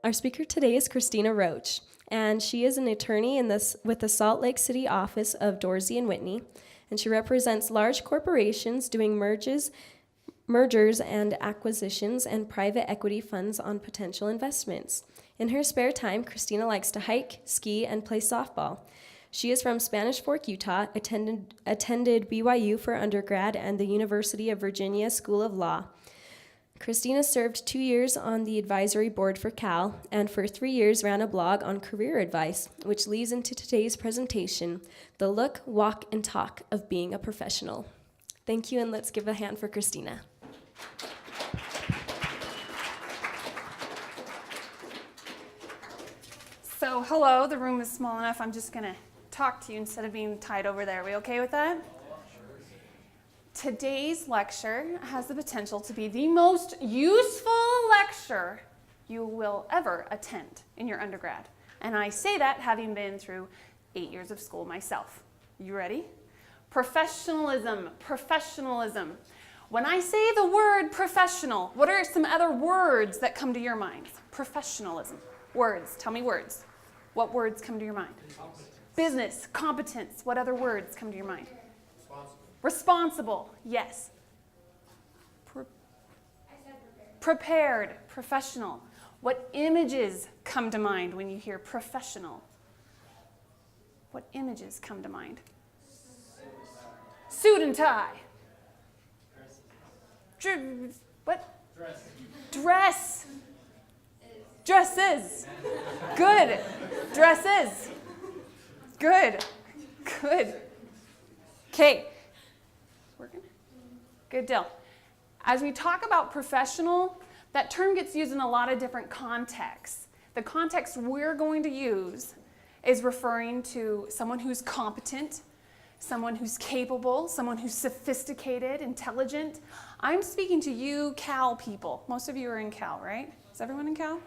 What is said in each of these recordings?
Our speaker today is Christina Roach, and she is an attorney with the Salt Lake City office of Dorsey Whitney, and she represents large corporations doing mergers and acquisitions and private equity funds on potential investments. In her spare time, Christina likes to hike, ski, and play softball. She is from Spanish Fork, Utah, attended BYU for undergrad and the University of Virginia School of Law. Christina served 2 years on the advisory board for Cal, and for 3 years ran a blog on career advice, which leads into today's presentation, The Look, Walk, and Talk of Being a Professional. Thank you, and let's give a hand for Christina. So, hello, the room is small enough. I'm just going to talk to you instead of being tied over there. Are we okay with that? Today's lecture has the potential to be the most useful lecture you will ever attend in your undergrad. And I say that having been through 8 years of school myself. You ready? Professionalism, professionalism. When I say the word professional, what are some other words that come to your mind? Professionalism. Words. Tell me words. What words come to your mind? Business, competence. What other words come to your mind? Responsible, yes. Prepared, professional. What images come to mind when you hear professional? What images come to mind? Suit and tie. What? Dress. Dresses. Good. Dresses. Good. Good. Okay. Working? Good deal. As we talk about professional, that term gets used in a lot of different contexts. The context we're going to use is referring to someone who's competent, someone who's capable, someone who's sophisticated, intelligent. I'm speaking to you Cal people. Most of you are in Cal, right? Is everyone in Cal?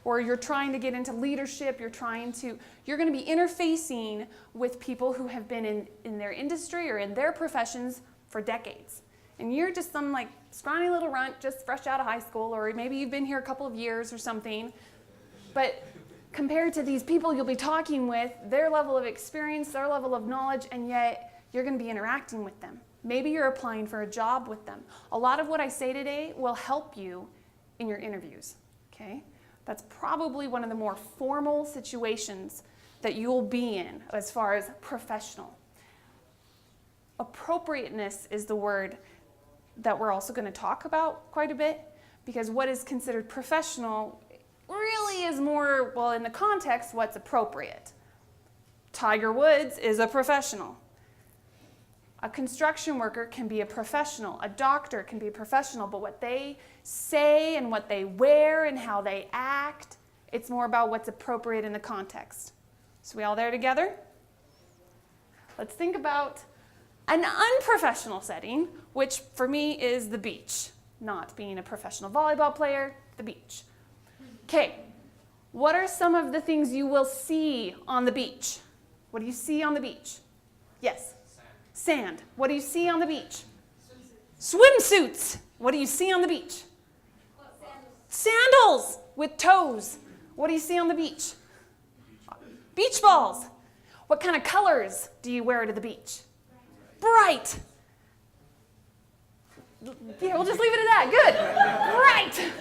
Or you're trying to get into leadership, you're going to be interfacing with people who have been in their industry or in their professions for decades. And you're just some like scrawny little runt just fresh out of high school, or maybe you've been here a couple of years or something. But compared to these people you'll be talking with, their level of experience, their level of knowledge, and yet you're going to be interacting with them. Maybe you're applying for a job with them. A lot of what I say today will help you in your interviews, okay? That's probably one of the more formal situations that you'll be in as far as professional. Appropriateness is the word that we're also going to talk about quite a bit, because what is considered professional really is more, well, in the context, what's appropriate. Tiger Woods is a professional. A construction worker can be a professional. A doctor can be a professional, but what they say and what they wear and how they act, it's more about what's appropriate in the context. So we all there together? Let's think about an unprofessional setting, which for me is the beach. Not being a professional volleyball player, the beach. Okay, what are some of the things you will see on the beach? What do you see on the beach? Yes? Sand. What do you see on the beach? Swimsuits. What do you see on the beach? Sandals with toes. What do you see on the beach? Beach balls. What kind of colors do you wear to the beach? Bright. Yeah, we'll just leave it at that. Good. Bright.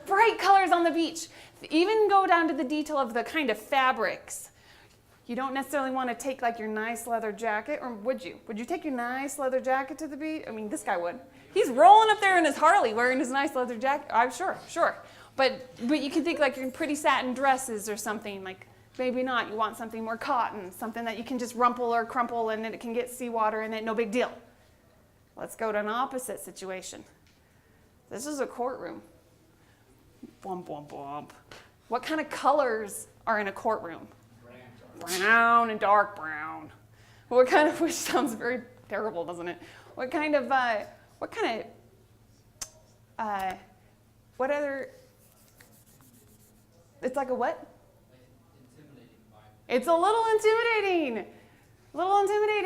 Bright colors on the beach. Even go down to the detail of the kind of fabrics. You don't necessarily want to take like your nice leather jacket, or would you? Would you take your nice leather jacket to the beach? I mean, this guy would. He's rolling up there in his Harley wearing his nice leather jacket. I'm sure. But you can think like you're in pretty satin dresses or something, like maybe not. You want something more cotton, something that you can just rumple or crumple and it can get seawater in it, no big deal. Let's go to an opposite situation. This is a courtroom. Bump, bump, bump. What kind of colors are in a courtroom? Brown and dark brown. What kind of, which sounds very terrible, doesn't it? What other, it's like a what? It's a little intimidating.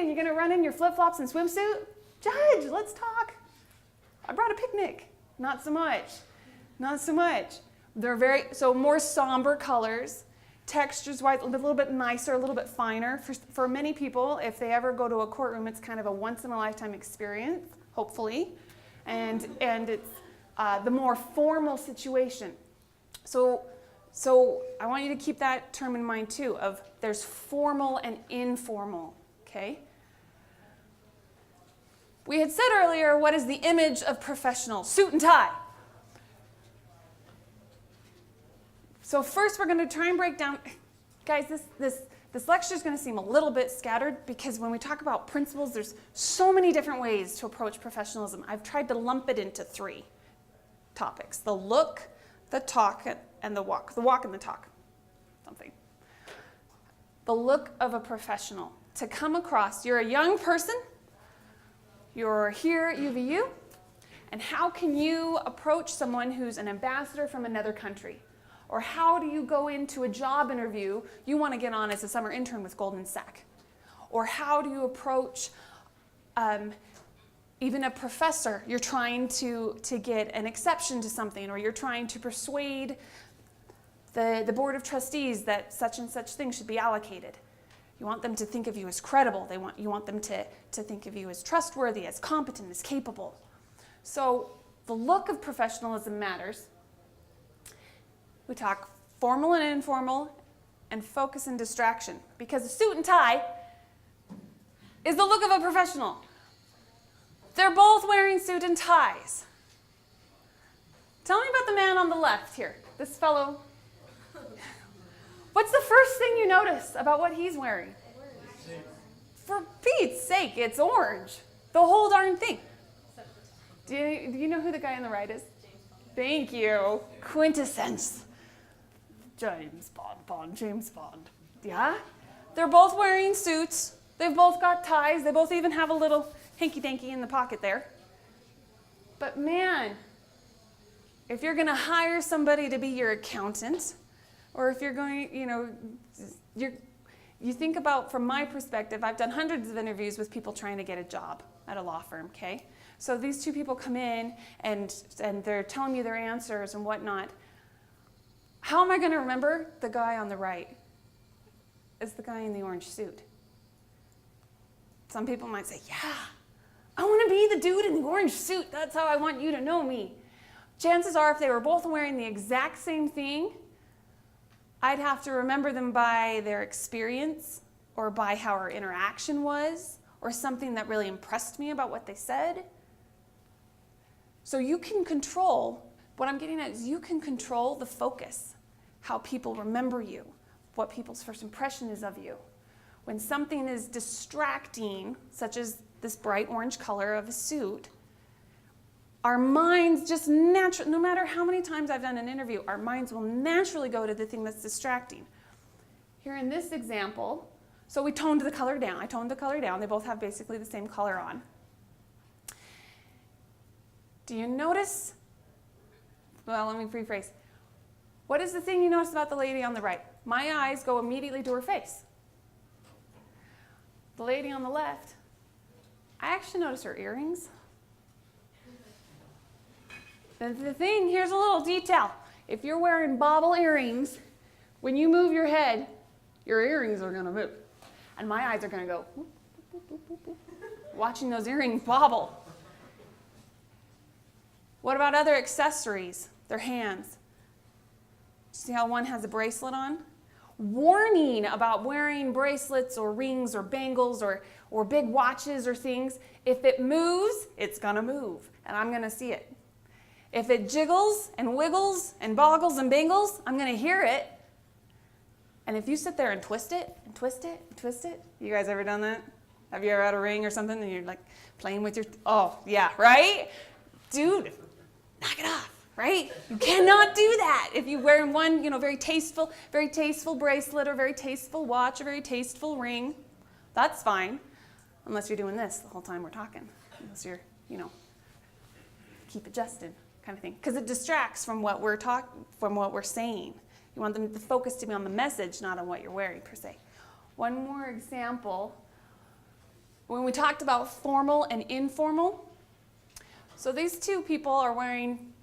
You're going to run in your flip-flops and swimsuit? Judge, let's talk. I brought a picnic. Not so much. They're so more somber colors, textures-wise, a little bit nicer, a little bit finer. For many people, if they ever go to a courtroom, it's kind of a once-in-a-lifetime experience, hopefully. And it's the more formal situation. So I want you to keep that term in mind too, of there's formal and informal, okay? We had said earlier, what is the image of professional? Suit and tie. So first we're going to try and break down, guys, this lecture is going to seem a little bit scattered because when we talk about principles, there's so many different ways to approach professionalism. I've tried to lump it into 3 topics: the look, the talk, and the walk. The walk and the talk, something. The look of a professional. To come across, you're a young person, you're here at UVU, and how can you approach someone who's an ambassador from another country? Or how do you go into a job interview you want to get on as a summer intern with Goldman Sachs? Or how do you approach even a professor? You're trying to get an exception to something, or you're trying to persuade the board of trustees that such and such thing should be allocated. You want them to think of you as credible. You want them to think of you as trustworthy, as competent, as capable. So the look of professionalism matters. We talk formal and informal, and focus and distraction. Because a suit and tie is the look of a professional. They're both wearing suit and ties. Tell me about the man on the left here, this fellow. What's the first thing you notice about what he's wearing? For Pete's sake, it's orange. The whole darn thing. Do you know who the guy on the right is? Thank you. Quintessence. James Bond. Yeah? They're both wearing suits. They've both got ties. They both even have a little hanky-danky in the pocket there. But man, if you're going to hire somebody to be your accountant, or if you're going, you think about, from my perspective, I've done hundreds of interviews with people trying to get a job at a law firm, okay? So these 2 people come in and they're telling me their answers and whatnot. How am I going to remember the guy on the right as the guy in the orange suit? Some people might say, yeah, I want to be the dude in the orange suit. That's how I want you to know me. Chances are if they were both wearing the exact same thing, I'd have to remember them by their experience or by how our interaction was or something that really impressed me about what they said. So you can control, what I'm getting at is you can control the focus, how people remember you, what people's first impression is of you. When something is distracting, such as this bright orange color of a suit, our minds just naturally, no matter how many times I've done an interview, our minds will naturally go to the thing that's distracting. Here in this example, so we toned the color down. I toned the color down. They both have basically the same color on. Do you notice? Well, let me rephrase. What is the thing you notice about the lady on the right? My eyes go immediately to her face. The lady on the left, I actually notice her earrings. The thing, here's a little detail. If you're wearing bobble earrings, when you move your head, your earrings are going to move. And my eyes are going to go, whoop, whoop, whoop, whoop, whoop, watching those earrings bobble. What about other accessories? Their hands. See how one has a bracelet on? Warning about wearing bracelets or rings or bangles or big watches or things. If it moves, it's going to move, and I'm going to see it. If it jiggles and wiggles and boggles and bangles, I'm going to hear it. And if you sit there and twist it and twist it and twist it, you guys ever done that? Have you ever had a ring or something and you're like playing with your, oh yeah, right? Dude, knock it off, right? You cannot do that. If you're wearing one, very tasteful bracelet or very tasteful watch or very tasteful ring, that's fine. Unless you're doing this the whole time we're talking. Unless you're, keep adjusting kind of thing. Because it distracts from what we're saying. You want them to focus to be on the message, not on what you're wearing per se. One more example. When we talked about formal and informal, so these 2 people are wearing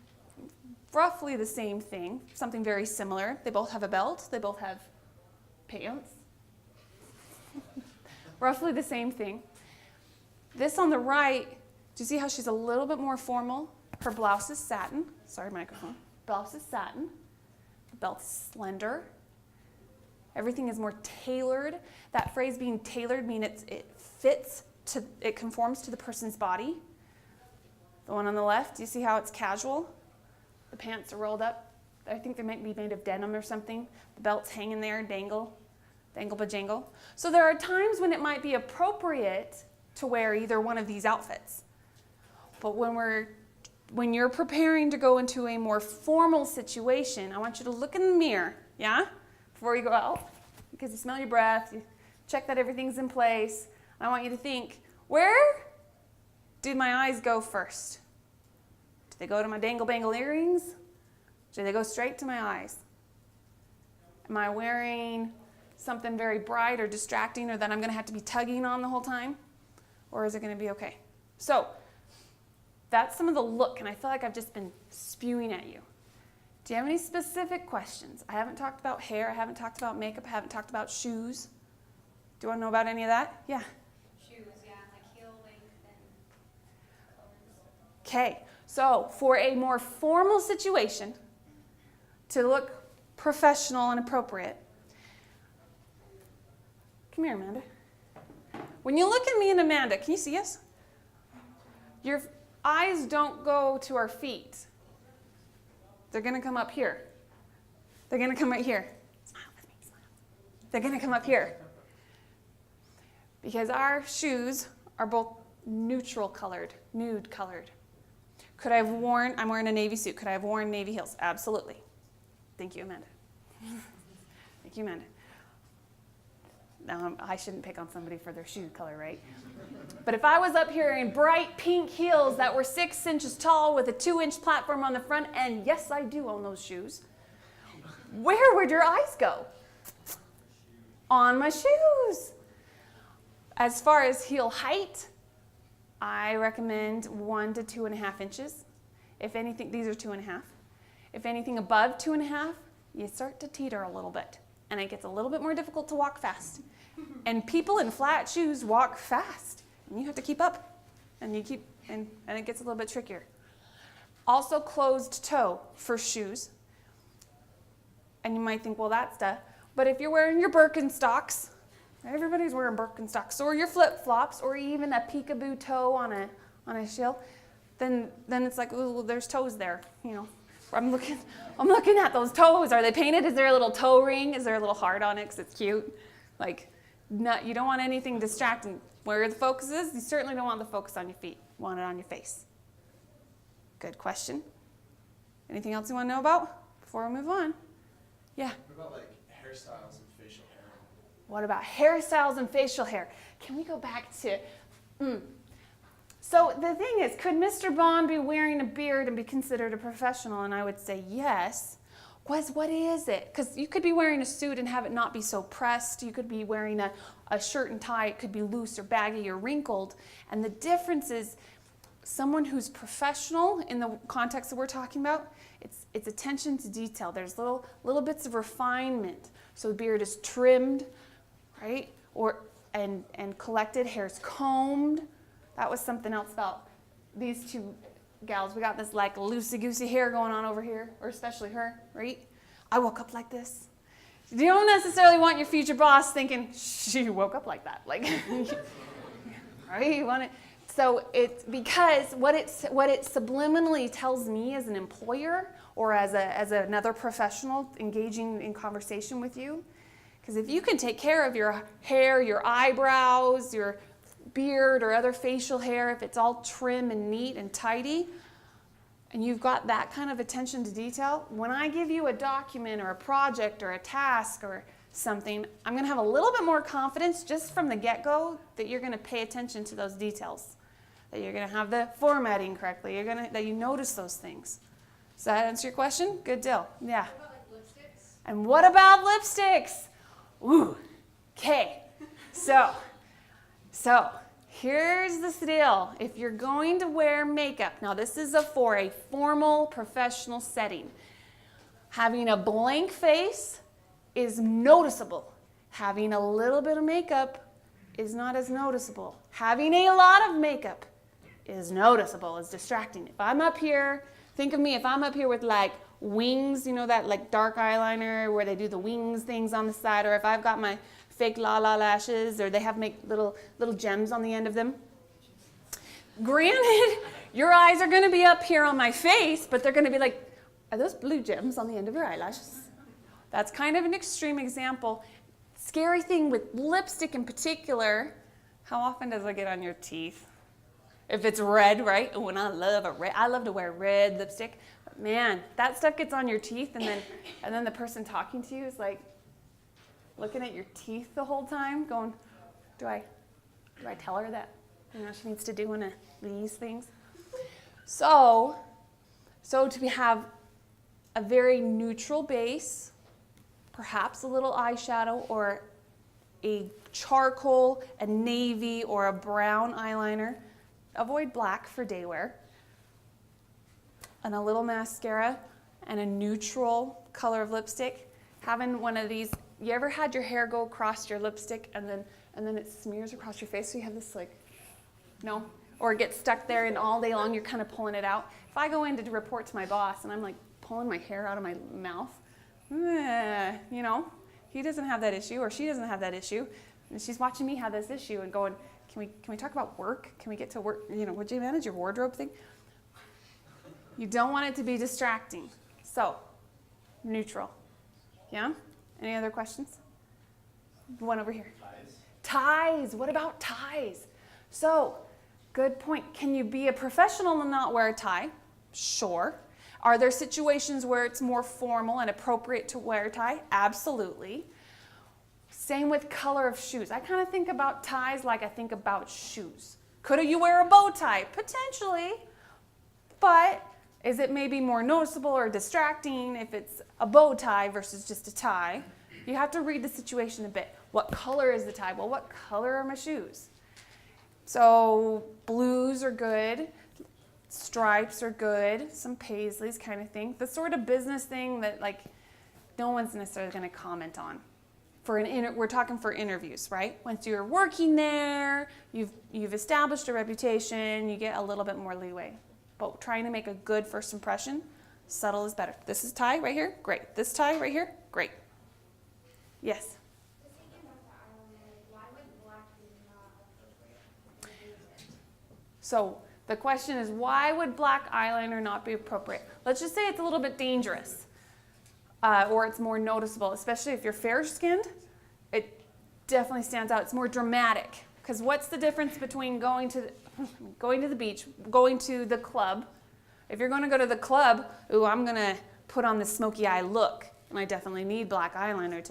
roughly the same thing, something very similar. They both have a belt. They both have pants. Roughly the same thing. This on the right, do you see how she's a little bit more formal? Her blouse is satin. Sorry, microphone. Blouse is satin. The belt's slender. Everything is more tailored. That phrase being tailored means it conforms to the person's body. The one on the left, do you see how it's casual? The pants are rolled up. I think they might be made of denim or something. The belt's hanging there, dangle bajangle. So there are times when it might be appropriate to wear either one of these outfits. But when you're preparing to go into a more formal situation, I want you to look in the mirror, yeah? Before you go out, because you smell your breath, you check that everything's in place. I want you to think, where did my eyes go first? Do they go to my dangle-bangle earrings? Do they go straight to my eyes? Am I wearing something very bright or distracting or that I'm going to have to be tugging on the whole time? Or is it going to be okay? So that's some of the look, and I feel like I've just been spewing at you. Do you have any specific questions? I haven't talked about hair. I haven't talked about makeup. I haven't talked about shoes. Do you want to know about any of that? Yeah. Shoes, yeah, like heel length and colors. Okay, so for a more formal situation, to look professional and appropriate, come here, Amanda. When you look at me and Amanda, can you see us? Your eyes don't go to our feet. They're going to come up here. They're going to come right here. Smile with me, smile. They're going to come up here. Because our shoes are both neutral colored, nude colored. Could I have worn, I'm wearing a navy suit, could I have worn navy heels? Absolutely. Thank you, Amanda. Thank you, Amanda. Now, I shouldn't pick on somebody for their shoe color, right? But if I was up here in bright pink heels that were 6 inches tall with a 2-inch platform on the front, and yes, I do own those shoes, where would your eyes go? On my shoes. As far as heel height, I recommend 1 to 2.5 inches. If anything, these are 2.5. If anything above 2.5, you start to teeter a little bit, and it gets a little bit more difficult to walk fast. And people in flat shoes walk fast, and you have to keep up, and it gets a little bit trickier. Also closed toe for shoes. And you might think, well, that's duh. But if you're wearing your Birkenstocks, everybody's wearing Birkenstocks, or your flip-flops, or even a peekaboo toe on a heel, then it's like, ooh, there's toes there, you know. I'm looking at those toes. Are they painted? Is there a little toe ring? Is there a little heart on it because it's cute? Like, you don't want anything distracting. Where the focus is, you certainly don't want the focus on your feet. You want it on your face. Good question. Anything else you want to know about before we move on? Yeah? What about like hairstyles and facial hair? What about hairstyles and facial hair? Can we go back to... So the thing is, could Mr. Bond be wearing a beard and be considered a professional? And I would say yes. What is it? Because you could be wearing a suit and have it not be so pressed. You could be wearing a shirt and tie. It could be loose or baggy or wrinkled. And the difference is someone who's professional in the context that we're talking about, it's attention to detail. There's little bits of refinement. So the beard is trimmed, right? And collected, hair's combed. That was something else about these two gals. We got this like loosey-goosey hair going on over here, or especially her, right? I woke up like this. You don't necessarily want your future boss thinking, she woke up like that. Like, right? You want it. So it's because what it subliminally tells me as an employer or as another professional engaging in conversation with you, because if you can take care of your hair, your eyebrows, your beard or other facial hair, if it's all trim and neat and tidy, and you've got that kind of attention to detail, when I give you a document or a project or a task or something, I'm going to have a little bit more confidence just from the get-go that you're going to pay attention to those details, that you're going to have the formatting correctly, that you notice those things. Does that answer your question? Good deal. Yeah. What about like lipsticks? And what about lipsticks? Ooh, okay. So Here's the deal. If you're going to wear makeup, now this is for a formal professional setting. Having a blank face is noticeable. Having a little bit of makeup is not as noticeable. Having a lot of makeup is noticeable, is distracting. If I'm up here, think of me, if I'm up here with like wings, you know, that like dark eyeliner where they do the wings things on the side, or if I've got my fake la-la lashes, or they have make little gems on the end of them. Granted, your eyes are going to be up here on my face, but they're going to be like, are those blue gems on the end of your eyelashes? That's kind of an extreme example. Scary thing with lipstick in particular, how often does it get on your teeth? If it's red, right? Oh, and I love to wear red lipstick. But man, that stuff gets on your teeth, and then the person talking to you is like looking at your teeth the whole time, going, do I tell her that she needs to do one of these things? So to have a very neutral base, perhaps a little eyeshadow or a charcoal, a navy, or a brown eyeliner. Avoid black for day wear. And a little mascara and a neutral color of lipstick. Having one of these, you ever had your hair go across your lipstick and then it smears across your face so you have this like, no? Or it gets stuck there and all day long you're kind of pulling it out. If I go in to report to my boss and I'm like pulling my hair out of my mouth, you know, he doesn't have that issue or she doesn't have that issue. And she's watching me have this issue and going, can we talk about work? Can we get to work? You know, would you manage your wardrobe thing? You don't want it to be distracting. So, neutral. Yeah? Any other questions? One over here. Ties. What about ties? So, good point. Can you be a professional and not wear a tie? Sure. Are there situations where it's more formal and appropriate to wear a tie? Absolutely. Same with color of shoes. I kind of think about ties like I think about shoes. Could you wear a bow tie? Potentially. But is it maybe more noticeable or distracting if it's a bow tie versus just a tie? You have to read the situation a bit. What color is the tie? Well, what color are my shoes? So blues are good. Stripes are good. Some paisleys kind of thing. The sort of business thing that like no one's necessarily going to comment on. We're talking for interviews, right? Once you're working there, you've established a reputation, you get a little bit more leeway. But trying to make a good first impression, subtle is better. This is tie right here, great. This tie right here, great. Yes? So the question is, why would black eyeliner not be appropriate? Let's just say it's a little bit dangerous. Or it's more noticeable, especially if you're fair-skinned. It definitely stands out. It's more dramatic. Because what's the difference between going to the beach, going to the club? If you're going to go to the club, ooh, I'm going to put on the smoky eye look. And I definitely need black eyeliner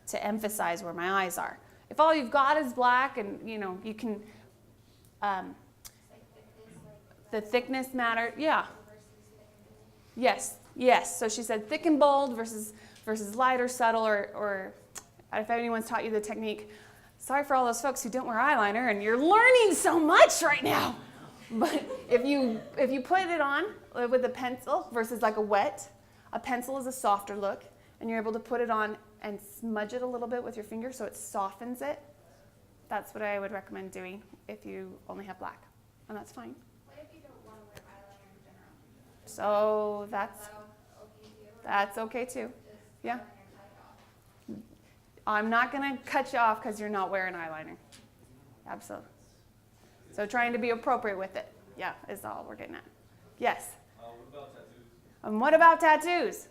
to emphasize where my eyes are. If all you've got is black and, you know, you can, the thickness matter, yeah. Yes. So she said thick and bold versus light or subtle, or if anyone's taught you the technique, sorry for all those folks who don't wear eyeliner and you're learning so much right now. But if you put it on with a pencil versus like a pencil is a softer look, and you're able to put it on and smudge it a little bit with your finger so it softens it. That's what I would recommend doing if you only have black, and that's fine. What if you don't want to wear eyeliner in general? So that's okay too. Yeah. I'm not going to cut you off because you're not wearing eyeliner. Absolutely. So trying to be appropriate with it. Yeah, is all we're getting at. Yes? What about tattoos? And what about tattoos?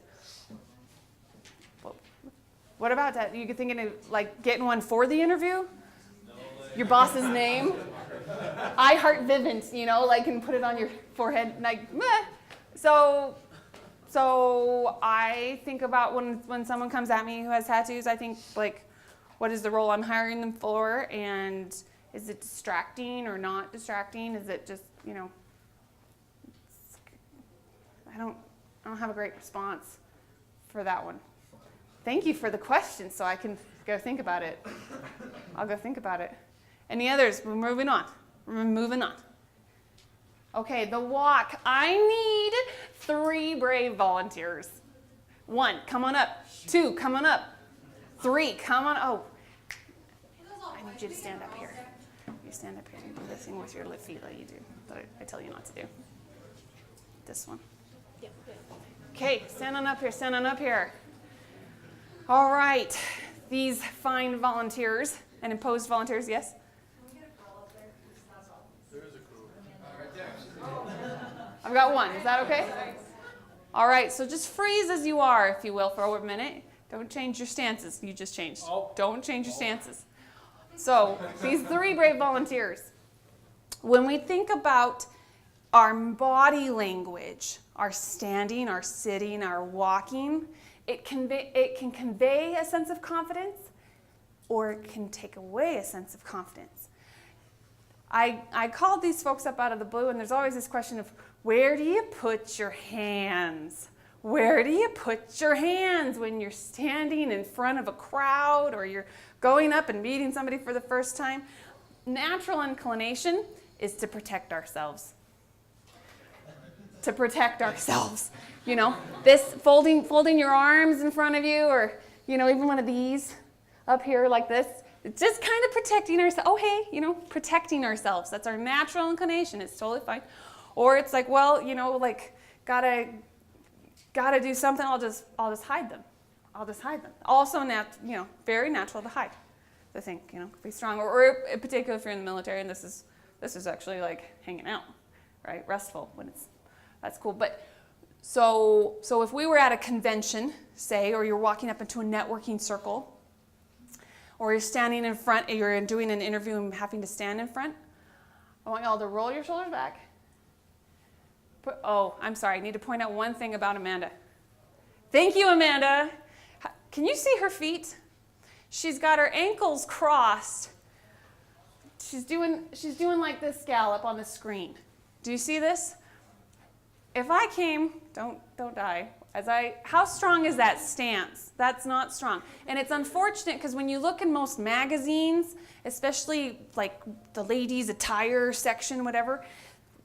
What about that? You thinking of like getting one for the interview? No, your boss's name? I heart Vivint, you know, like, and put it on your forehead, like, meh. So I think about when someone comes at me who has tattoos, I think, like, what is the role I'm hiring them for, and is it distracting or not distracting? Is it just, you know, I don't have a great response for that one. Thank you for the question, so I can go think about it. I'll go think about it. Any others? We're moving on. We're moving on. Okay, the walk. I need 3 brave volunteers. 1, come on up. 2, come on up. 3, come on. Oh, I need you to stand up here. You stand up here and do the thing with your left feet that you do, that I tell you not to do. This one. Okay, stand on up here, stand on up here. All right, these fine volunteers and imposed volunteers, yes? I've got 1. Is that okay? All right, so just freeze as you are, if you will, for a minute. Don't change your stances. You just changed. Don't change your stances. So these 3 brave volunteers. When we think about our body language, our standing, our sitting, our walking, it can convey a sense of confidence, or it can take away a sense of confidence. I called these folks up out of the blue, and there's always this question of, where do you put your hands? Where do you put your hands when you're standing in front of a crowd or you're going up and meeting somebody for the first time? Natural inclination is to protect ourselves. To protect ourselves. You know, this folding your arms in front of you, or, you know, even one of these up here like this. It's just kind of protecting ourselves. Oh, hey, you know, protecting ourselves. That's our natural inclination. It's totally fine. Or it's like, well, you know, like, gotta do something. I'll just hide them. I'll just hide them. Also, very natural to hide. To think, you know, be strong. Or in particular, if you're in the military, and this is actually like hanging out, right? Restful when that's cool. But so if we were at a convention, say, or you're walking up into a networking circle, or you're standing in front, you're doing an interview and having to stand in front, I want y'all to roll your shoulders back. I'm sorry, I need to point out one thing about Amanda. Thank you, Amanda. Can you see her feet? She's got her ankles crossed. She's doing like this scallop on the screen. Do you see this? If I came, don't die. How strong is that stance? That's not strong. And it's unfortunate because when you look in most magazines, especially like the ladies' attire section, whatever,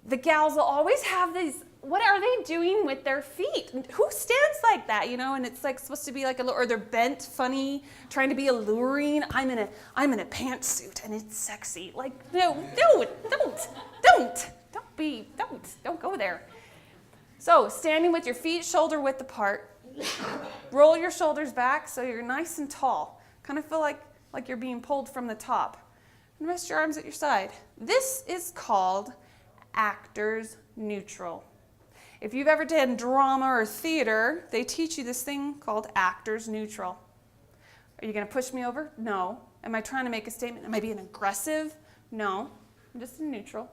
the gals will always have these, what are they doing with their feet? Who stands like that, you know? And it's like supposed to be like or they're bent funny, trying to be alluring. I'm in a pantsuit and it's sexy. Like, no, don't go there. So, standing with your feet shoulder width apart, roll your shoulders back so you're nice and tall. Kind of feel like you're being pulled from the top. And rest your arms at your side. This is called actors neutral. If you've ever done drama or theater, they teach you this thing called actors neutral. Are you going to push me over? No. Am I trying to make a statement? Am I being aggressive? No. I'm just in neutral.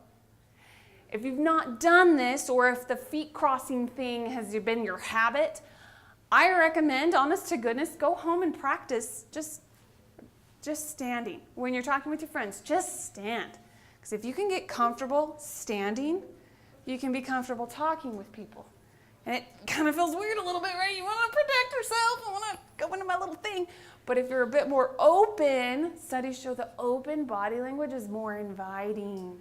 If you've not done this, or if the feet crossing thing has been your habit, I recommend, honest to goodness, go home and practice just standing. When you're talking with your friends, just stand. Because if you can get comfortable standing, you can be comfortable talking with people. And it kind of feels weird a little bit, right? You want to protect yourself. I want to go into my little thing. But if you're a bit more open, studies show that open body language is more inviting.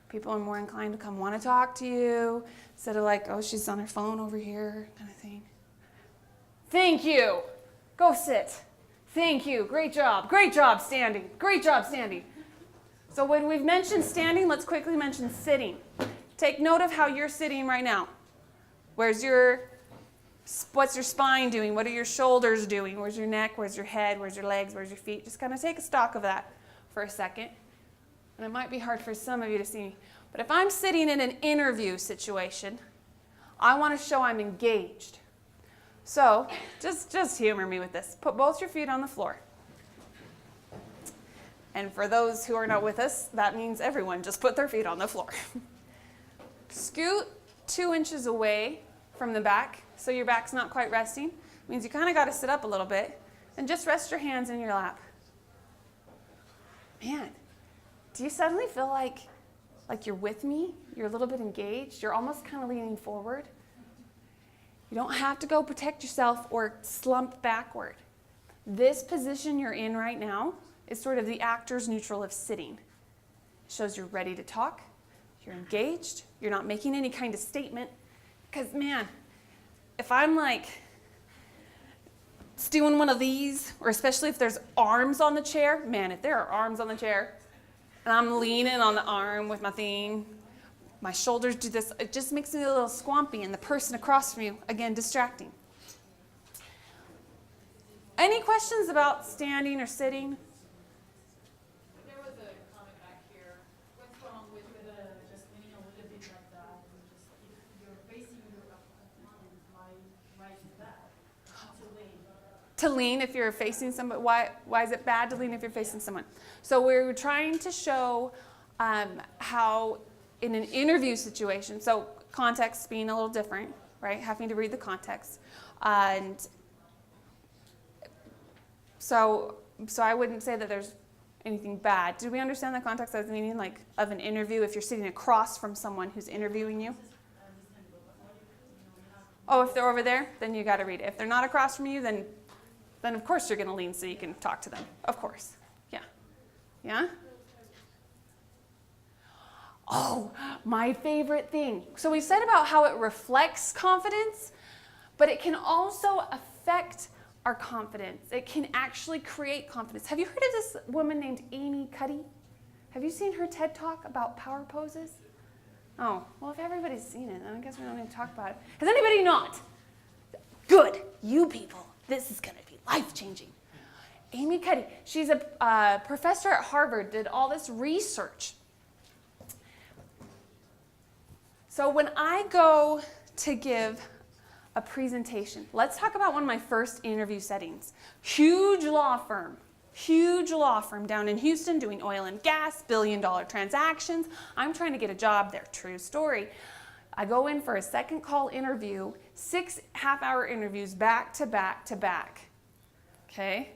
People are more inclined to come want to talk to you instead of like, oh, she's on her phone over here kind of thing. Thank you. Go sit. Thank you. Great job. Great job standing. Great job standing. So when we've mentioned standing, let's quickly mention sitting. Take note of how you're sitting right now. What's your spine doing? What are your shoulders doing? Where's your neck? Where's your head? Where's your legs? Where's your feet? Just kind of take a stock of that for a second. And it might be hard for some of you to see me. But if I'm sitting in an interview situation, I want to show I'm engaged. So just humor me with this. Put both your feet on the floor. And for those who are not with us, that means everyone just put their feet on the floor. Scoot 2 inches away from the back so your back's not quite resting. It means you kind of got to sit up a little bit. And just rest your hands in your lap. Man. Do you suddenly feel like you're with me? You're a little bit engaged? You're almost kind of leaning forward? You don't have to go protect yourself or slump backward. This position you're in right now is sort of the actor's neutral of sitting. It shows you're ready to talk, you're engaged, you're not making any kind of statement. Because, man, if I'm like doing one of these, or especially if there's arms on the chair, man, if there are arms on the chair, and I'm leaning on the arm with my thing, my shoulders do this, it just makes me a little squampy, and the person across from you, again, distracting. Any questions about standing or sitting? There was a comment back here. What's wrong with just leaning a little bit like that? And just if you're facing your opponent, why is that? To lean. To lean if you're facing somebody. Why is it bad to lean if you're facing someone? So we're trying to show how in an interview situation, so context being a little different, right? Having to read the context. And so I wouldn't say that there's anything bad. Do we understand the context as meaning like of an interview if you're sitting across from someone who's interviewing you? Oh, if they're over there, then you got to read it. If they're not across from you, then of course you're going to lean so you can talk to them. Of course. Yeah. Yeah? Oh, my favorite thing. So we said about how it reflects confidence, but it can also affect our confidence. It can actually create confidence. Have you heard of this woman named Amy Cuddy? Have you seen her TED Talk about power poses? Oh, well, if everybody's seen it, then I guess we don't need to talk about it. Has anybody not? Good. You people. This is going to be life-changing. Amy Cuddy. She's a professor at Harvard, did all this research. So when I go to give a presentation, let's talk about one of my first interview settings. Huge law firm down in Houston doing oil and gas, billion-dollar transactions. I'm trying to get a job there, true story. I go in for a second call interview, 6 half-hour interviews back to back to back. Okay?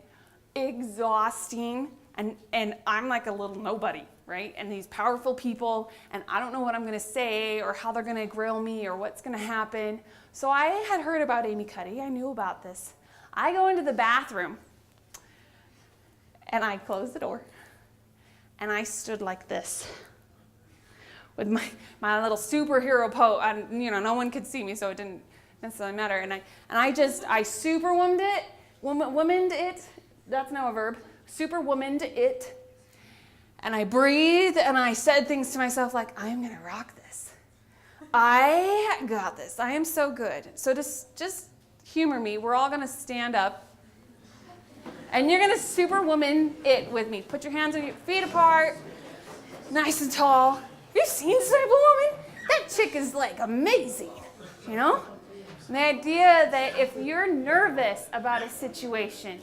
Exhausting, and I'm like a little nobody, right? And these powerful people, and I don't know what I'm going to say or how they're going to grill me or what's going to happen. So I had heard about Amy Cuddy. I knew about this. I go into the bathroom, and I closed the door, and I stood like this with my little superhero pose. And, no one could see me, so it didn't necessarily matter. And I superwomaned it. Womaned it. That's now a verb. Superwomaned it. And I breathed, and I said things to myself like, I'm going to rock this. I got this. I am so good. So just humor me. We're all going to stand up. And you're going to superwoman it with me. Put your hands on your feet apart. Nice and tall. You've seen this type of woman? That chick is like amazing. And the idea that if you're nervous about a situation,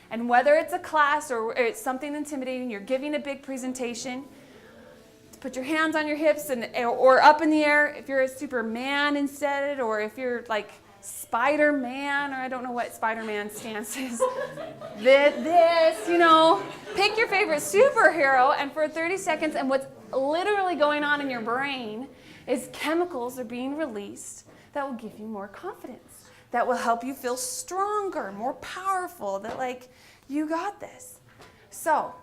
and whether it's a class or it's something intimidating, you're giving a big presentation, put your hands on your hips or up in the air if you're a Superman instead, or if you're like Spider-Man, or I don't know what Spider-Man stance is. Pick your favorite superhero, and for 30 seconds, and what's literally going on in your brain is chemicals are being released that will give you more confidence, that will help you feel stronger, more powerful, that like, you got this. So,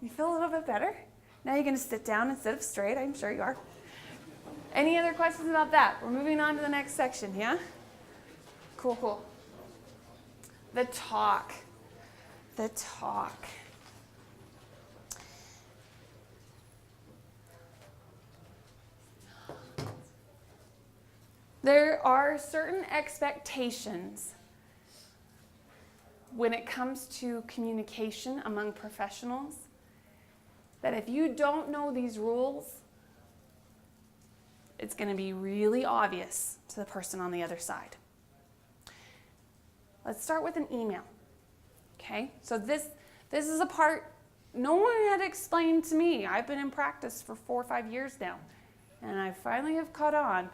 you feel a little bit better? Now you're going to sit down and sit up straight. I'm sure you are. Any other questions about that? We're moving on to the next section, yeah? Cool. The talk. There are certain expectations when it comes to communication among professionals that if you don't know these rules, it's going to be really obvious to the person on the other side. Let's start with an email. Okay? So this is a part no one had explained to me. I've been in practice for 4 or 5 years now, and I finally have caught on.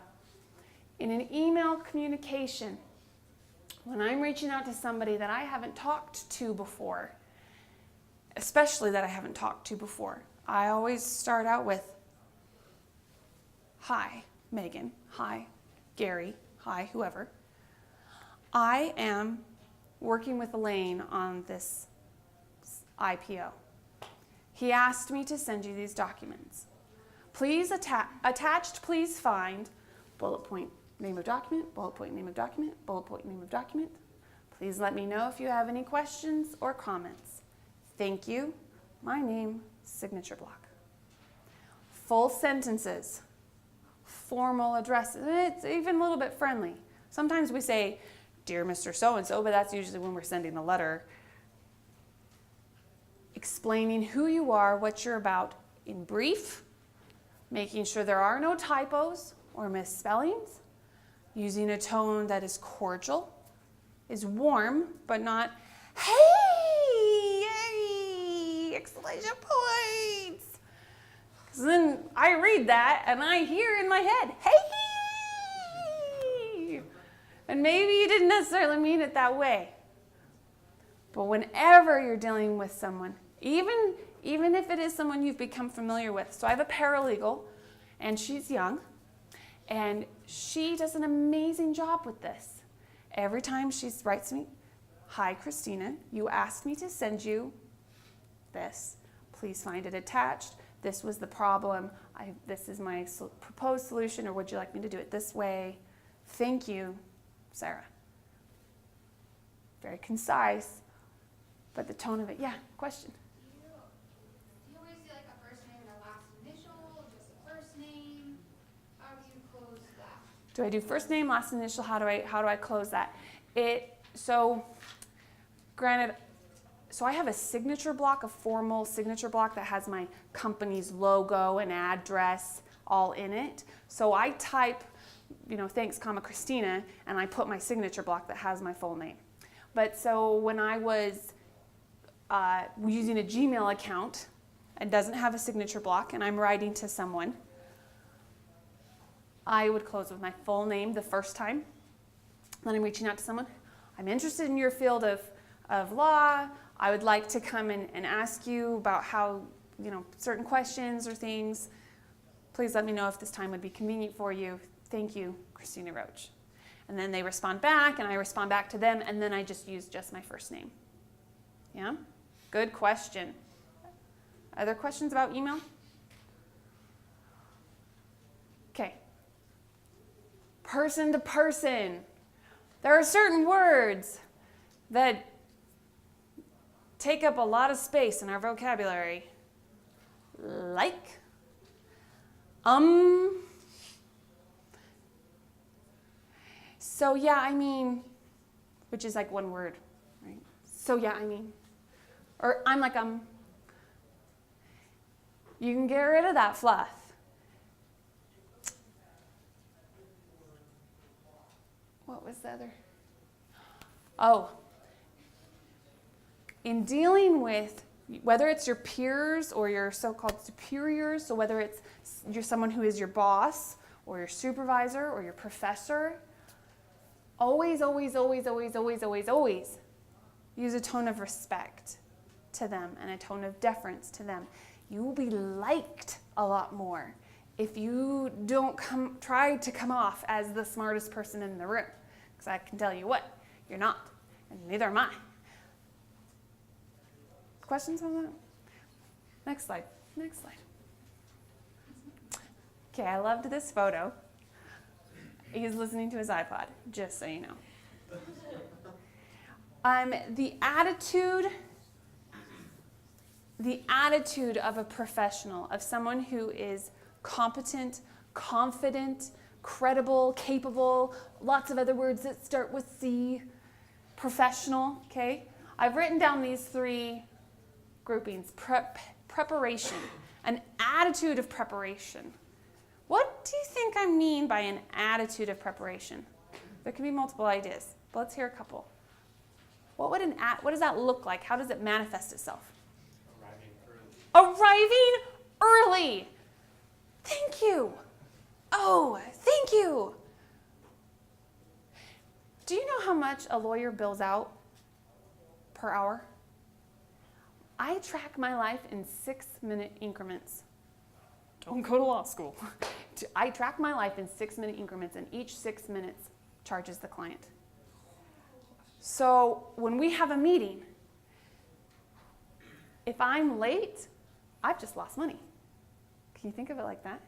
In an email communication, when I'm reaching out to somebody that I haven't talked to before, especially that I haven't talked to before, I always start out with, hi, Megan. Hi, Gary. Hi, whoever. I am working with Elaine on this IPO. he asked me to send you these documents. Please attached, please find bullet point, name of document, bullet point, name of document, bullet point, name of document. Please let me know if you have any questions or comments. Thank you. My name, signature block. Full sentences, formal addresses. It's even a little bit friendly. Sometimes we say, Dear Mr. So-and-so, but that's usually when we're sending a letter. Explaining who you are, what you're about in brief, making sure there are no typos or misspellings, using a tone that is cordial, is warm, but not, hey, exclamation points. Because then I read that and I hear in my head, hey. And maybe you didn't necessarily mean it that way. But whenever you're dealing with someone, even if it is someone you've become familiar with. So I have a paralegal, and she's young, and she does an amazing job with this. Every time she writes me, Hi, Christina, you asked me to send you this. Please find it attached. This was the problem. This is my proposed solution, or would you like me to do it this way? Thank you, Sarah. Very concise, but the tone of it, yeah, question? Do you always do like a first name and a last initial, just a first name? How do you close that? Do I do first name, last initial? How do I close that? So granted, so I have a signature block, a formal signature block that has my company's logo and address all in it. So I type, thanks, Christina, and I put my signature block that has my full name. But so when I was using a Gmail account and doesn't have a signature block, and I'm writing to someone, I would close with my full name the first time. Then I'm reaching out to someone. I'm interested in your field of law. I would like to come and ask you about how, certain questions or things. Please let me know if this time would be convenient for you. Thank you, Christina Roach. And then they respond back, and I respond back to them, and then I just use my first name. Yeah? Good question. Other questions about email? Okay. Person to person. There are certain words that take up a lot of space in our vocabulary. Like, so yeah, I mean, which is like one word, right? So yeah, I mean, or I'm like, you can get rid of that fluff. What was the other? Oh, in dealing with, whether it's your peers or your so-called superiors, so whether you're someone who is your boss or your supervisor or your professor, always, always, always, always, always, always, always use a tone of respect to them and a tone of deference to them. You will be liked a lot more if you don't try to come off as the smartest person in the room. Because I can tell you what, you're not, and neither am I. Questions on that? Next slide. Next slide. Okay, I loved this photo. He's listening to his iPod, just so you know. The attitude of a professional, of someone who is competent, confident, credible, capable, lots of other words that start with C, professional, okay? I've written down these three groupings. Preparation, an attitude of preparation. What do you think I mean by an attitude of preparation? There can be multiple ideas, but let's hear a couple. What does that look like? How does it manifest itself? Arriving early. Thank you. Oh, thank you. Do you know how much a lawyer bills out per hour? I track my life in 6-minute increments. Don't go to law school. I track my life in 6-minute increments, and each 6 minutes charges the client. So when we have a meeting, if I'm late, I've just lost money. Can you think of it like that?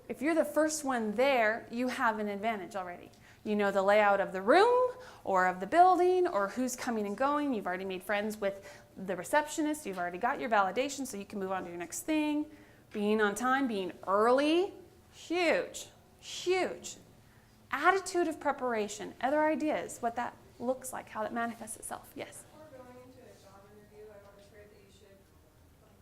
If you're the first one there, you have an advantage already. You know the layout of the room or of the building or who's coming and going. You've already made friends with the receptionist. You've already got your validation so you can move on to your next thing. Being on time, being early, huge, huge. Attitude of preparation. Other ideas, what that looks like, how that manifests itself. Yes? Before going into a job interview, I've always heard that you should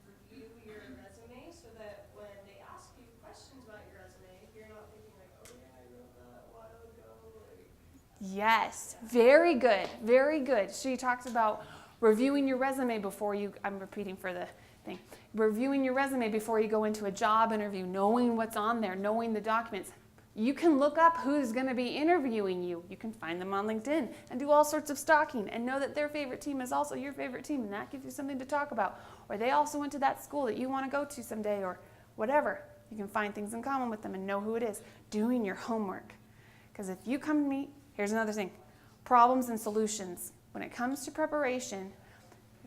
review your resume so that when they ask you questions about your resume, you're not thinking like, oh yeah, I wrote that a while ago. Yes, very good, very good. She talks about reviewing your resume before you, I'm repeating for the thing, reviewing your resume before you go into a job interview, knowing what's on there, knowing the documents. You can look up who's going to be interviewing you. You can find them on LinkedIn and do all sorts of stalking and know that their favorite team is also your favorite team, and that gives you something to talk about. Or they also went to that school that you want to go to someday or whatever. You can find things in common with them and know who it is. Doing your homework. Because if you come to me, here's another thing. Problems and solutions. When it comes to preparation,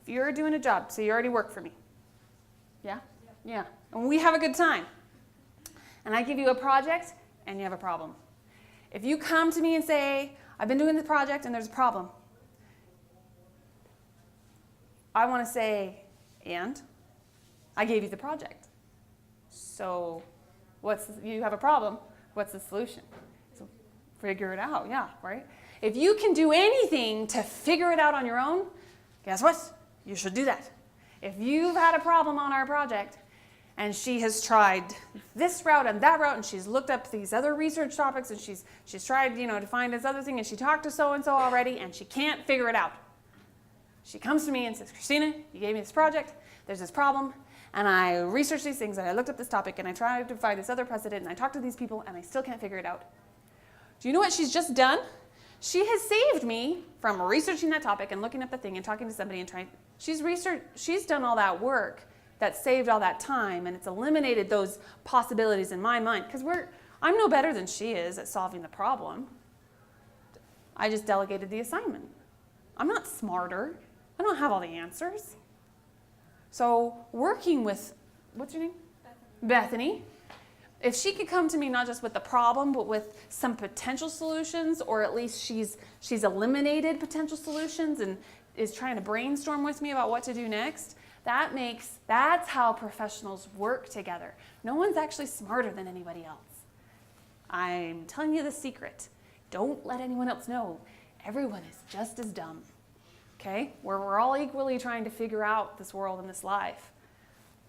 if you're doing a job, so you already work for me. Yeah? Yeah. And we have a good time. And I give you a project, and you have a problem. If you come to me and say, I've been doing the project and there's a problem, I want to say, and? I gave you the project. So you have a problem, what's the solution? So figure it out, yeah, right? If you can do anything to figure it out on your own, guess what? You should do that. If you've had a problem on our project, and she has tried this route and that route, and she's looked up these other research topics, and she's tried, to find this other thing, and she talked to so-and-so already, and she can't figure it out. She comes to me and says, Christina, you gave me this project, there's this problem, and I researched these things, and I looked up this topic, and I tried to find this other precedent, and I talked to these people, and I still can't figure it out. Do you know what she's just done? She has saved me from researching that topic and looking up the thing and talking to somebody and trying. She's done all that work that saved all that time, and it's eliminated those possibilities in my mind, because I'm no better than she is at solving the problem. I just delegated the assignment. I'm not smarter. I don't have all the answers. So working with, what's your name? Bethany. If she could come to me not just with the problem, but with some potential solutions, or at least she's eliminated potential solutions and is trying to brainstorm with me about what to do next, that's how professionals work together. No one's actually smarter than anybody else. I'm telling you the secret. Don't let anyone else know. Everyone is just as dumb. Okay? We're all equally trying to figure out this world and this life.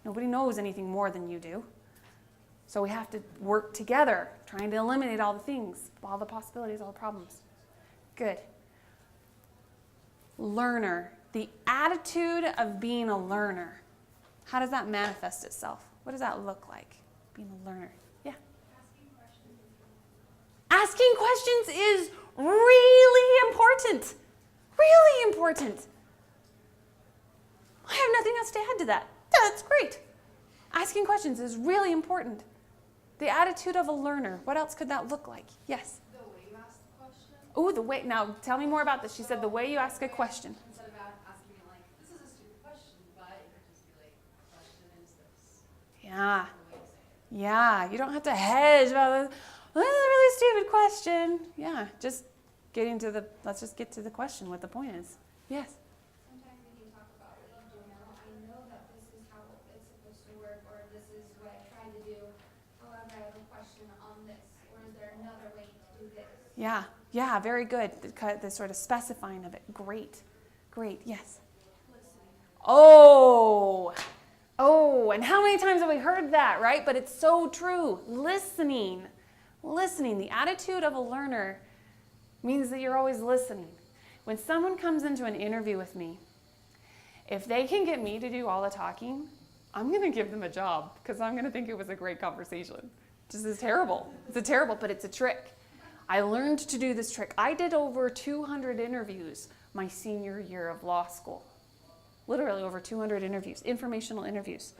Nobody knows anything more than you do. So we have to work together, trying to eliminate all the things, all the possibilities, all the problems. Good. Learner. The attitude of being a learner. How does that manifest itself? What does that look like, being a learner? Yeah? Asking questions is really important. Really important. I have nothing else to add to that. That's great. Asking questions is really important. The attitude of a learner. What else could that look like? Yes? The way you ask the question. Oh, the way. Now, tell me more about this. She said the way you ask a question. Instead of asking me like, this is a stupid question, but it could just be like, the question is this. Yeah. The way to say it. Yeah. You don't have to hedge about this. Well, that's a really stupid question. Yeah. Just let's just get to the question, what the point is. Yes? Sometimes we can talk about what you do now. I know that this is how it's supposed to work, or this is what I tried to do. However, I have a question on this, or is there another way to do this? Yeah. Yeah. Very good. The sort of specifying of it. Great. Great. Yes? Oh, and how many times have we heard that, right? But it's so true. Listening. The attitude of a learner means that you're always listening. When someone comes into an interview with me, if they can get me to do all the talking, I'm going to give them a job because I'm going to think it was a great conversation. This is terrible. It's terrible, but it's a trick. I learned to do this trick. I did over 200 interviews my senior year of law school. Literally over 200 interviews, informational interviews.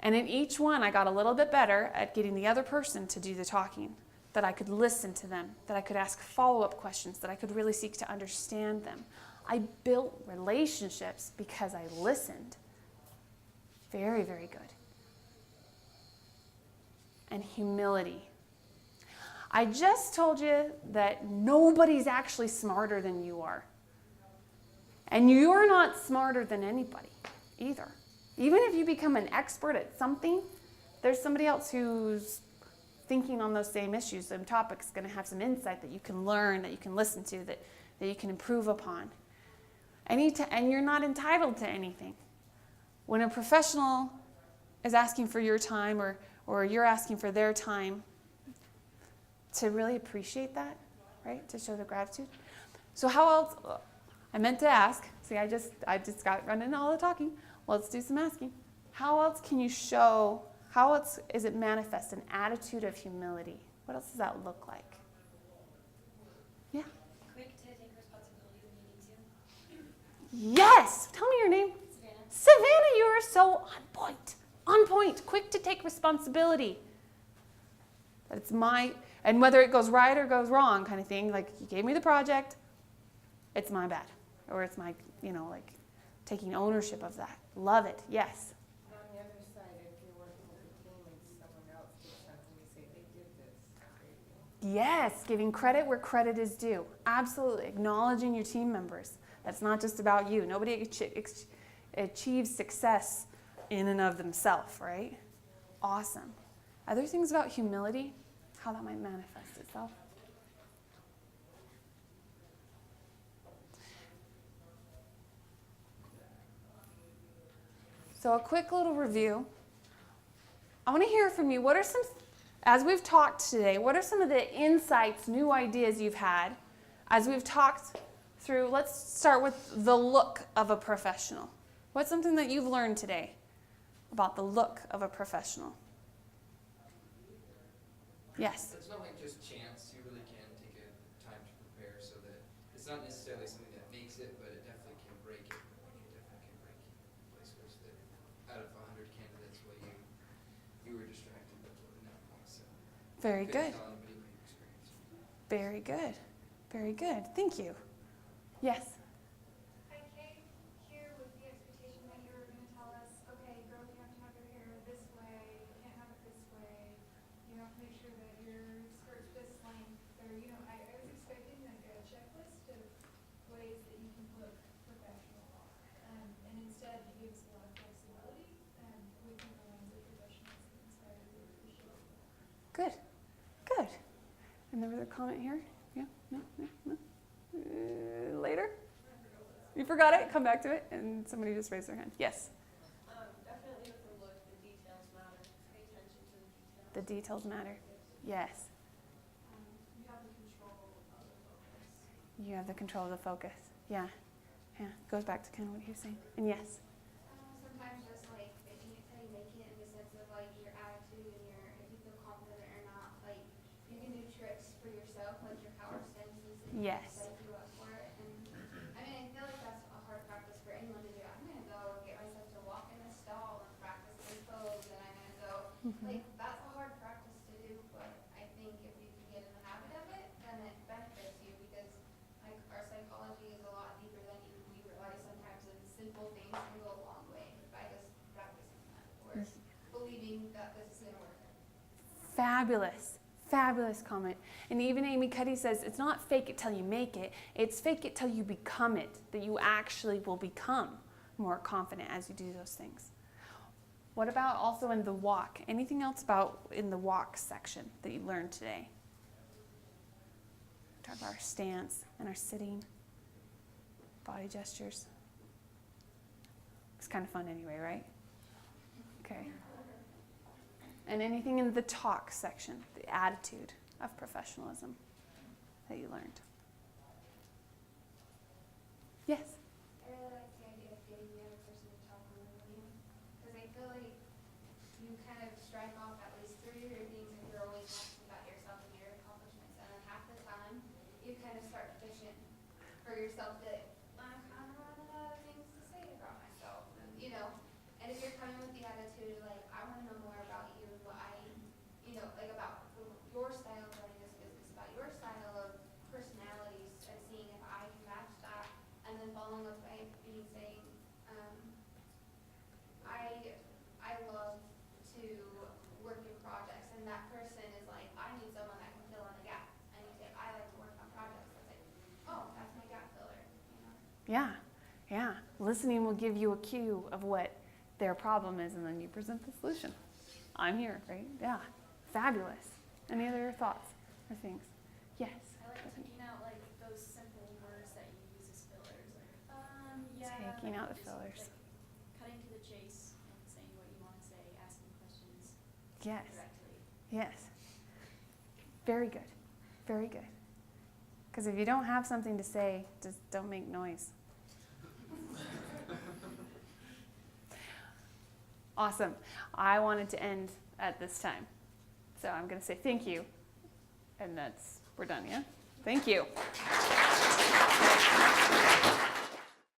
And in each one, I got a little bit better at getting the other person to do the talking, that I could listen to them, that I could ask follow-up questions, that I could really seek to understand them. I built relationships because I listened. Very, very good. And humility. I just told you that nobody's actually smarter than you are. And you're not smarter than anybody either. Even if you become an expert at something, there's somebody else who's thinking on those same issues, same topics, going to have some insight that you can learn, that you can listen to, that you can improve upon. And you're not entitled to anything. When a professional is asking for your time or you're asking for their time, to really appreciate that, right? To show the gratitude. So how else? I meant to ask. See, I just got running all the talking. Let's do some asking. How else can you show? How else is it manifest an attitude of humility? What else does that look like? Yeah. Quick to take responsibility when you need to. Yes. Tell me your name. Savannah. Savannah, you are so on point. On point. Quick to take responsibility. That it's and whether it goes right or goes wrong kind of thing, like you gave me the project, it's my bad. Or it's my, like taking ownership of that. Love it. Yes. On the other side, if you're working with a team and someone else does something, you say they did this. Yes, giving credit where credit is due. Absolutely. Acknowledging your team members. That's not just about you. Nobody achieves success in and of themselves, right? Awesome. Other things about humility, how that might manifest itself. So a quick little review. I want to hear from you. What are some, as we've talked today, what are some of the insights, new ideas you've had as we've talked through? Let's start with the look of a professional. What's something that you've learned today about the look of a professional? Yes. It's not like just chance. You really can take a time to prepare so that it's not necessarily something that makes it, but it definitely can break it. It definitely can break vice versa. That out of 100 candidates, you were distracted. That's what in that point. So Very good. Tell anybody about your experience. Very good. Very good. Thank you. Yes. I came here with the expectation that you were going to tell us, okay, girls, you have to have your hair this way, you can't have it this way, you have to make sure that your skirt's this length, or, I was expecting like a checklist of ways that you can look professional. And instead, you gave us a lot of flexibility within the lines of professionalism, so I really appreciate it. Good. Good. And there was a comment here? Yeah? No? Later? You forgot it? Come back to it. And somebody just raised their hand. Yes? Definitely with the look, the details matter. Pay attention to the details. The details matter. Yes. You have the control of the focus. You have the control of the focus. Yeah. Yeah. Goes back to kind of what you're saying. And yes. Sometimes just like if you how you make it in the sense of like your attitude and if you feel confident or not, like you can do tricks for yourself, like your power stances and Yes. set you up for it. And I feel like that's a hard practice for anyone to do. I'm gonna go get myself to walk in a stall and practice this pose, and I'm gonna go like that's a hard practice to do. But I think if you can get in the habit of it, then it benefits you because like our psychology is a lot deeper than we realize sometimes, and simple things can go a long way by just practicing that or believing that this is gonna work. Fabulous. Fabulous comment. And even Amy Cuddy says it's not fake it till you make it. It's fake it till you become it. That you actually will become more confident as you do those things. What about also in the walk? Anything else about in the walk section that you learned today? Talk about our stance and our sitting, body gestures. It's kind of fun anyway, right? Okay. And anything in the talk section, the attitude of professionalism that you learned. Yes? I really like the idea of getting the other person to talk on the podium because I feel like you kind of strike off at least 3 of your things if you're always talking about yourself and your accomplishments, and then half the time you kind of start fishing for yourself that I'm kind of running out of things to say about myself, and and if you're coming with the attitude like I want to know more about you, but like about your style of running this business, about your style of personalities, and seeing if I can match that, and then following up by saying, I Yeah, yeah. Listening will give you a cue of what their problem is, and then you present the solution. I'm here, right? Yeah. Fabulous. Any other thoughts or things? Yes. I like taking out like those simple words that you use as fillers. Like, Taking out the just, fillers. like, cutting to the chase and saying what you want to say, asking questions Yes. directly. Yes. Very good. Very good. Because if you don't have something to say, just don't make noise. Awesome. I wanted to end at this time. So I'm going to say thank you. And we're done, yeah? Thank you.